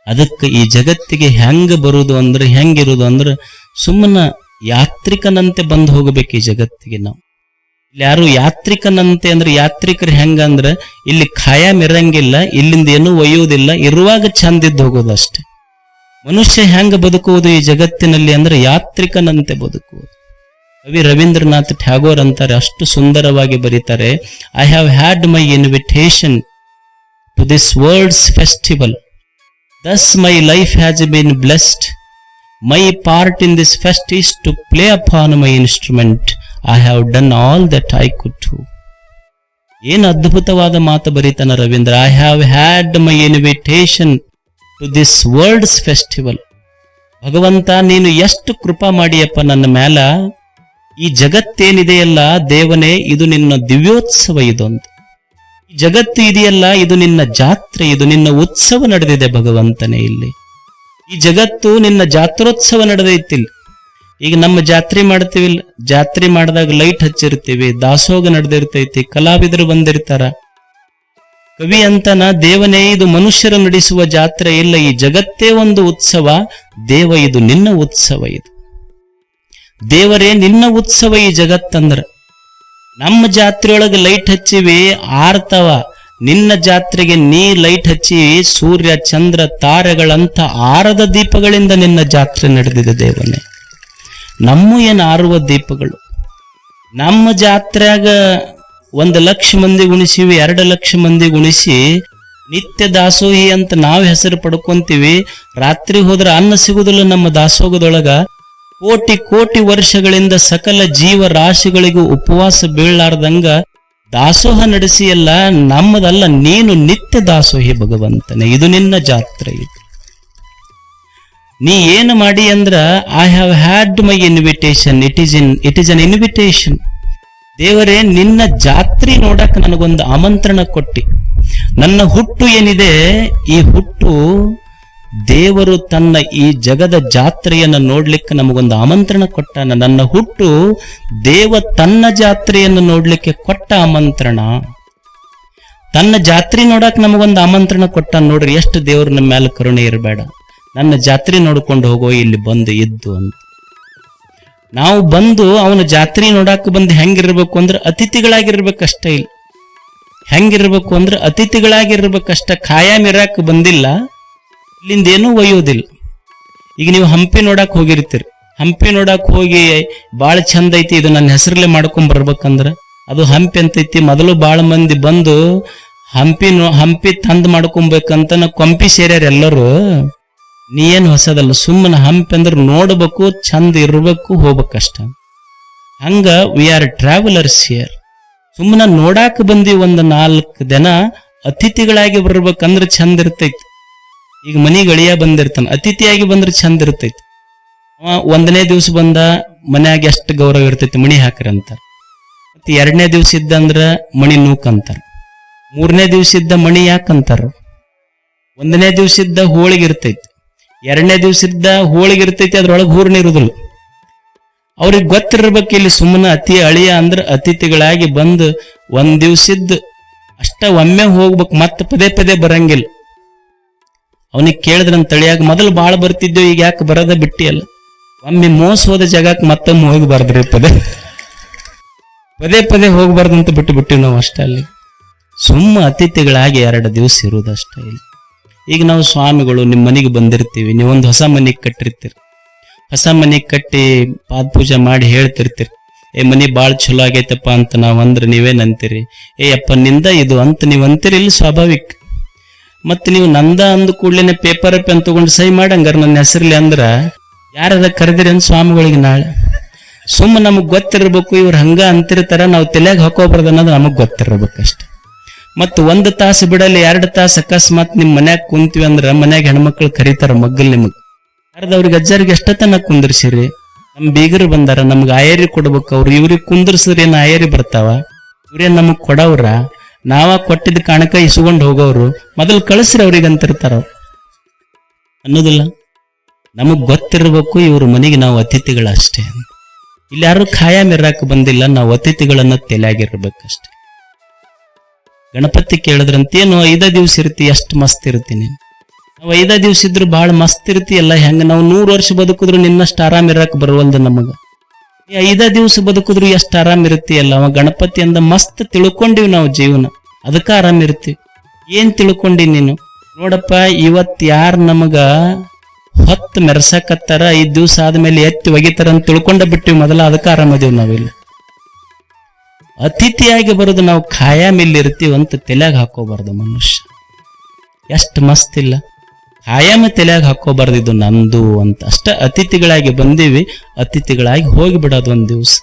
ಅದಕ್ಕೆ ಈ ಜಗತ್ತಿಗೆ ಹೆಂಗ ಬರುವುದು ಅಂದ್ರೆ ಹೆಂಗಿರುವುದು ಅಂದ್ರೆ ಸುಮ್ಮನೆ ಯಾತ್ರಿಕನಂತೆ ಬಂದು ಹೋಗಬೇಕು ಈ ಜಗತ್ತಿಗೆ ನಾವು. ಇಲ್ಲಿ ಯಾರು ಯಾತ್ರಿಕನಂತೆ ಅಂದ್ರೆ ಯಾತ್ರಿಕರು ಹೆಂಗಂದ್ರೆ ಇಲ್ಲಿ ಖಾಯಂ ಇರಂಗಿಲ್ಲ, ಇಲ್ಲಿಂದ ಏನೂ ಒಯ್ಯುವುದಿಲ್ಲ, ಇರುವಾಗ ಚಂದಿದ್ದು ಹೋಗೋದಷ್ಟೆ. ಮನುಷ್ಯ ಹೆಂಗ ಬದುಕುವುದು ಈ ಜಗತ್ತಿನಲ್ಲಿ ಅಂದ್ರೆ ಯಾತ್ರಿಕನಂತೆ ಬದುಕುವುದು. ಕವಿ ರವೀಂದ್ರನಾಥ್ ಟ್ಯಾಗೋರ್ ಅಂತಾರೆ, ಅಷ್ಟು ಸುಂದರವಾಗಿ ಬರೀತಾರೆ, I have had my invitation to this world's festival, thus my life has been blessed. My part in this fest is to play upon my instrument. I have done all that I could do. ಏನು ಅದ್ಭುತವಾದ ಮಾತು ಬರೀತಾನ Ravindra. I have had my invitation to this world's festival. ಭಗವಂತ ನೀನು ಎಷ್ಟು ಕೃಪಾ ಮಾಡಿಯಪ್ಪ ನನ್ನ ಮೇಲ. ಈ ಜಗತ್ತೇನಿದೆಯಲ್ಲ ದೇವನೇ, ಇದು ನಿನ್ನ ದಿವ್ಯೋತ್ಸವ. ಇದೊಂದು ಈ ಜಗತ್ತು ಇದೆಯಲ್ಲ, ಇದು ನಿನ್ನ ಜಾತ್ರೆ, ಇದು ನಿನ್ನ ಉತ್ಸವ ನಡೆದಿದೆ ಭಗವಂತನೇ. ಇಲ್ಲಿ ಈ ಜಗತ್ತು ನಿನ್ನ ಜಾತ್ರೋತ್ಸವ ನಡೆದೈತಿಲ್ಲ. ಈಗ ನಮ್ಮ ಜಾತ್ರೆ ಮಾಡ್ತೀವಿ, ಜಾತ್ರೆ ಮಾಡಿದಾಗ ಲೈಟ್ ಹಚ್ಚಿರ್ತೀವಿ, ದಾಸೋಗ ನಡೆದಿರ್ತೈತಿ, ಕಲಾವಿದರು ಬಂದಿರ್ತಾರ. ಕವಿ ಅಂತನ, ದೇವನೇ ಇದು ಮನುಷ್ಯರು ನಡೆಸುವ ಜಾತ್ರೆ ಇಲ್ಲ, ಈ ಜಗತ್ತೇ ಒಂದು ಉತ್ಸವ. ದೇವ ಇದು ನಿನ್ನ ಉತ್ಸವ. ಇದು ದೇವರೇ ನಿನ್ನ ಉತ್ಸವ ಈ ಜಗತ್ತಂದ್ರ. ನಮ್ಮ ಜಾತ್ರೆಯೊಳಗೆ ಲೈಟ್ ಹಚ್ಚಿವಿ ಆರ್ತವ, ನಿನ್ನ ಜಾತ್ರೆಗೆ ನೀ ಲೈಟ್ ಹಚ್ಚಿ ಸೂರ್ಯ ಚಂದ್ರ ತಾರೆಗಳಂತ ಆರದ ದೀಪಗಳಿಂದ ನಿನ್ನ ಜಾತ್ರೆ ನಡೆದಿದೆ ದೇವನೇ. ನಮ್ಮ ಏನು ಆರುವ ದೀಪಗಳು. ನಮ್ಮ ಜಾತ್ರೆಯಾಗ 1,00,000 ಮಂದಿ ಉಣಿಸಿವಿ, 2,00,000 ಮಂದಿ ಉಣಿಸಿ ನಿತ್ಯ ದಾಸೋಹಿ ಅಂತ ನಾವು ಹೆಸರು ಪಡ್ಕೊಂತೀವಿ. ರಾತ್ರಿ ಹೋದ್ರೆ ಅನ್ನ ಸಿಗುದಿಲ್ಲ ನಮ್ಮ ದಾಸೋಗದೊಳಗ. ಕೋಟಿ ಕೋಟಿ ವರ್ಷಗಳಿಂದ ಸಕಲ ಜೀವ ರಾಶಿಗಳಿಗೂ ಉಪವಾಸ ಬೀಳಲಾರ್ದಂಗ ದಾಸೋಹ ನಡೆಸಿಯಲ್ಲ, ನಮ್ಮದಲ್ಲ, ನೀನು ನಿತ್ಯ ದಾಸೋಹಿ ಭಗವಂತನೇ. ಇದು ನಿನ್ನ ಜಾತ್ರೆ. ಇದು ನೀ ಏನು ಮಾಡಿ ಅಂದ್ರ I have had my invitation, it is an invitation. ದೇವರೇ ನಿನ್ನ ಜಾತ್ರೆ ನೋಡಕ್ ನನಗೊಂದು ಆಮಂತ್ರಣ ಕೊಟ್ಟಿ. ನನ್ನ ಹುಟ್ಟು ಏನಿದೆ, ಈ ಹುಟ್ಟು ದೇವರು ತನ್ನ ಈ ಜಗದ ಜಾತ್ರೆಯನ್ನು ನೋಡ್ಲಿಕ್ಕೆ ನಮಗೊಂದು ಆಮಂತ್ರಣ ಕೊಟ್ಟಾನ. ನನ್ನ ಹುಟ್ಟು ದೇವ ತನ್ನ ಜಾತ್ರೆಯನ್ನು ನೋಡ್ಲಿಕ್ಕೆ ಕೊಟ್ಟ ಆಮಂತ್ರಣ. ತನ್ನ ಜಾತ್ರೆ ನೋಡಕ್ ನಮಗೊಂದು ಆಮಂತ್ರಣ ಕೊಟ್ಟಾನ. ನೋಡ್ರಿ ಎಷ್ಟು ದೇವ್ರ ನಮ್ಮ ಮೇಲೆ ಕರುಣೆ ಇರಬೇಡ. ನನ್ನ ಜಾತ್ರೆ ನೋಡ್ಕೊಂಡು ಹೋಗೋ, ಇಲ್ಲಿ ಬಂದು ಇದ್ದು ಅಂತ. ನಾವು ಬಂದು ಅವನ ಜಾತ್ರೆ ನೋಡಕ್ ಬಂದು ಹೆಂಗಿರ್ಬೇಕು ಅಂದ್ರೆ ಅತಿಥಿಗಳಾಗಿರ್ಬೇಕಷ್ಟೇ. ಇಲ್ಲ ಹೆಂಗಿರ್ಬೇಕು ಅಂದ್ರೆ ಅತಿಥಿಗಳಾಗಿರ್ಬೇಕಷ್ಟ. ಖಾಯಂ ಇರಾಕ್ ಬಂದಿಲ್ಲ, ಇಲ್ಲಿಂದ ಏನೂ ಒಯ್ಯೋದಿಲ್ಲ. ಈಗ ನೀವು ಹಂಪಿ ನೋಡಕ್ ಹೋಗಿರ್ತೀರಿ, ಹಂಪಿ ನೋಡಕ್ ಹೋಗಿ ಬಾಳ ಚಂದ ಐತಿ, ಇದು ನನ್ನ ಹೆಸರಲ್ಲೇ ಮಾಡ್ಕೊಂಡ್ ಬರ್ಬೇಕಂದ್ರ ಅದು ಹಂಪಿ ಅಂತೈತಿ. ಮೊದಲು ಬಾಳ ಮಂದಿ ಬಂದು ಹಂಪಿ ತಂದ್ ಮಾಡ್ಕೊಬೇಕಂತ ಕೊಂಪಿ ಸೇರ್ಯಾರ ಎಲ್ಲರೂ. ನೀ ಏನು ಹೊಸದಲ್ಲ, ಸುಮ್ಮನೆ ಹಂಪಿ ಅಂದ್ರೆ ನೋಡ್ಬೇಕು, ಚಂದ ಇರ್ಬೇಕು, ಹೋಗ್ಬೇಕಷ್ಟ. ಹಂಗ ವಿ ಆರ್ ಟ್ರಾವೆಲರ್ಸ್ ಹಿಯರ್. ಸುಮ್ಮನೆ ನೋಡಾಕ ಬಂದಿ, ಒಂದು 4 ದಿನ ಅತಿಥಿಗಳಾಗಿ ಬರ್ಬೇಕಂದ್ರೆ ಚಂದ ಇರ್ತೈತಿ. ಈಗ ಮನಿಗೆ ಅಳಿಯ ಬಂದಿರ್ತಾನ, ಅತಿಥಿಯಾಗಿ ಬಂದ್ರೆ ಚಂದ ಇರ್ತೈತಿ. 1ನೇ ದಿವ್ಸ ಬಂದ, ಮನ್ಯಾಗ ಎಷ್ಟು ಗೌರವ ಇರ್ತೈತಿ, ಮಣಿ ಹಾಕ್ರಿ ಅಂತಾರ. ಮತ್ತೆ 2ನೇ ದಿವ್ಸ ಇದ್ದಂದ್ರ ಮಣಿ ನೂಕ್ ಅಂತಾರ. 3ನೇ ದಿವ್ಸ ಇದ್ದ ಮಣಿ ಯಾಕಂತಾರ. 1ನೇ ದಿವ್ಸ ಇದ್ದ ಹೋಳಿಗೆ ಇರ್ತೈತಿ, 2ನೇ ದಿವ್ಸ ಇದ್ದ ಹೋಳಿಗೆ ಇರ್ತೈತಿ, ಅದ್ರೊಳಗೆ ಹೂರ್ಣ ಇರುದಿಲ್ಲ. ಅವ್ರಿಗೆ ಗೊತ್ತಿರ್ಬೇಕು ಇಲ್ಲಿ ಸುಮ್ಮನೆ ಅತಿ ಅಳಿಯ ಅಂದ್ರೆ ಅತಿಥಿಗಳಾಗಿ ಬಂದು 1 ದಿವ್ಸದ್ದು ಅಷ್ಟ ಒಮ್ಮೆ ಹೋಗ್ಬೇಕು, ಮತ್ತೆ ಪದೇ ಪದೇ ಬರಂಗಿಲ್ಲ. ಅವನಿಗೆ ಕೇಳಿದ್ರಂತ ತಳಿಯಾಗ ಮೊದಲು ಬಾಳ ಬರ್ತಿದ್ದೇವೆ, ಈಗ ಯಾಕೆ ಬರೋದ ಬಿಟ್ಟಿ ಅಲ್ಲ. ಒಮ್ಮೆ ಮೋಸ ಹೋದ ಜಾಗಕ್ಕೆ ಮತ್ತೊಮ್ಮೆ ಹೋಗಬಾರ್ದ್ರಿ, ಪದೇ ಪದೇ ಹೋಗ್ಬಾರ್ದಂತ ಬಿಟ್ಟು ನಾವು ಅಷ್ಟೇ. ಅಲ್ಲಿ ಸುಮ್ಮ ಅತಿಥಿಗಳಾಗಿ 2 ದಿವಸ ಇರುವುದಷ್ಟೇ. ಇಲ್ಲಿ ಈಗ ನಾವು ಸ್ವಾಮಿಗಳು ನಿಮ್ಮ ಮನೆಗೆ ಬಂದಿರ್ತೀವಿ, ನೀವೊಂದು ಹೊಸ ಮನೆಗೆ ಕಟ್ಟಿರ್ತೀರಿ. ಹೊಸ ಮನೆಗೆ ಕಟ್ಟಿ ಪಾದ ಪೂಜೆ ಮಾಡಿ ಹೇಳ್ತಿರ್ತೀರಿ, ಮನಿ ಬಾಳ ಚಲೋ ಆಗೈತಪ್ಪ ಅಂತ ನಾವ್ ಅಂದ್ರೆ ನೀವೇನಂತೀರಿ, ಅಪ್ಪ ನಿಂದ ಇದು ಅಂತ ನೀವ್ ಅಂತೀರಿ. ಇಲ್ಲಿ ಸ್ವಾಭಾವಿಕ. ಮತ್ತೆ ನೀವು ನಂದ ಅಂದ ಕೂಡ್ಲೇನೆ ಪೇಪರ್ ಪೆನ್ ತಗೊಂಡು ಸಹಿ ಮಾಡಂಗಾರ ನನ್ನ ಹೆಸರ್ಲಿ ಅಂದ್ರ ಯಾರದ ಕರೆದಿರಿ ಅಂತ ಸ್ವಾಮಿಗಳಿಗೆ ನಾಳೆ. ಸುಮ್ಮ ನಮಗ್ ಗೊತ್ತಿರ್ಬೇಕು, ಇವ್ರು ಹಂಗ ಅಂತಿರ್ತಾರ, ನಾವು ತಲೆಯಾಗ ಹಾಕೋಬಾರ್ದು ಅನ್ನೋದು ನಮಗ್ ಗೊತ್ತಿರ್ಬೇಕಷ್ಟೆ. ಮತ್ 1 ತಾಸು ಬಿಡಲಿ 2 ತಾಸು ಅಕಸ್ಮಾತ್ ನಿಮ್ ಮನ್ಯಾಗ ಕುಂತೀವಿ ಅಂದ್ರ ಮನ್ಯಾಗ ಹೆಣ್ಮಕ್ಳು ಕರೀತಾರ ಮಗ್ಗಲ್ ನಿಮಗ್. ಅವ್ರಿಗೆ ಅಜ್ಜಾರಿಗೆ ಎಷ್ಟತನ ಕುಂದಿರ್ಸಿರಿ, ನಮ್ ಬೀಗರು ಬಂದಾರ, ನಮ್ಗೆ ಆಯರಿ ಕೊಡ್ಬೇಕು, ಅವ್ರು ಇವ್ರಿಗೆ ಕುಂದಿರ್ಸಿದ್ರೆ ಏನ್ ಆಯರಿ ಬರ್ತಾವ, ಇವ್ರೇನ್ ನಮಗ್ ಕೊಡವ್ರ, ನಾವ ಕೊಟ್ಟಿದ್ದ ಕಾಣಕ ಇಸ್ಕೊಂಡ್ ಹೋಗೋರು, ಮೊದಲು ಕಳಿಸ್ರಿ ಅವ್ರಿಗೆ ಅಂತಿರ್ತಾರ ಅನ್ನೋದಿಲ್ಲ. ನಮಗ್ ಗೊತ್ತಿರ್ಬೇಕು ಇವ್ರ ಮನೆಗೆ ನಾವು ಅತಿಥಿಗಳಷ್ಟೇ. ಇಲ್ಲಿ ಯಾರು ಖಾಯಂ ಇರಾಕ ಬಂದಿಲ್ಲ, ನಾವು ಅತಿಥಿಗಳನ್ನ ತಲೆಯಾಗಿರ್ಬೇಕಷ್ಟೆ. ಗಣಪತಿ ಕೇಳಿದ್ರಂತೇನು 5 ದಿವ್ಸ ಇರ್ತಿ, ಎಷ್ಟು ಮಸ್ತ್ ಇರ್ತೀನಿ. ನಾವು 5 ದಿವ್ಸ ಇದ್ರು ಬಹಳ ಮಸ್ತ್ ಇರ್ತೀಯಲ್ಲ, ಹೆಂಗ ನಾವು 100 ವರ್ಷ ಬದುಕಿದ್ರು ನಿನ್ನಷ್ಟು ಆರಾಮ್ ಇರಕ್ ಬರುವಲ್ದು ನಮಗ. 5 ದಿವ್ಸ ಬದುಕಿದ್ರು ಎಷ್ಟು ಆರಾಮ್ ಇರ್ತೀಯಲ್ಲ. ಅವ ಗಣಪತಿ ಅಂದ ಮಸ್ತ್ ತಿಳ್ಕೊಂಡಿವಿ ನಾವು ಜೀವನ, ಅದಕ್ಕ ಆರಾಮ್ ಇರ್ತೀವಿ. ಏನ್ ತಿಳ್ಕೊಂಡಿ ನೀನು? ನೋಡಪ್ಪ, ಇವತ್ ಯಾರು ನಮಗ ಹೊತ್ತು ಮೆರ್ಸಕತ್ತಾರ 5 ದಿವ್ಸ ಆದ್ಮೇಲೆ ಎತ್ತಿ ಒಗಿತಾರ ಅಂತ ತಿಳ್ಕೊಂಡ ಬಿಟ್ಟಿವಿ ಮೊದಲ, ಅದಕ್ಕ ಆರಾಮದೇವ್ ನಾವಿಲ್ಲ. ಅತಿಥಿಯಾಗಿ ಬರೋದು ನಾವು ಖಾಯಂ ಇಲ್ಲಿ ಇರ್ತೀವಂತ ತಲೆಯಾಗ ಹಾಕೋಬಾರ್ದು ಮನುಷ್ಯ. ಎಷ್ಟು ಮಸ್ತ್ ಇಲ್ಲ, ಖಾಯಂ ತಲೆಯಾಗ ಹಾಕೋಬಾರ್ದು ಇದು ನಂದು ಅಂತ. ಅಷ್ಟ ಅತಿಥಿಗಳಾಗಿ ಬಂದೀವಿ, ಅತಿಥಿಗಳಾಗಿ ಹೋಗಿ ಬಿಡೋದು ಒಂದ್ ದಿವ್ಸ.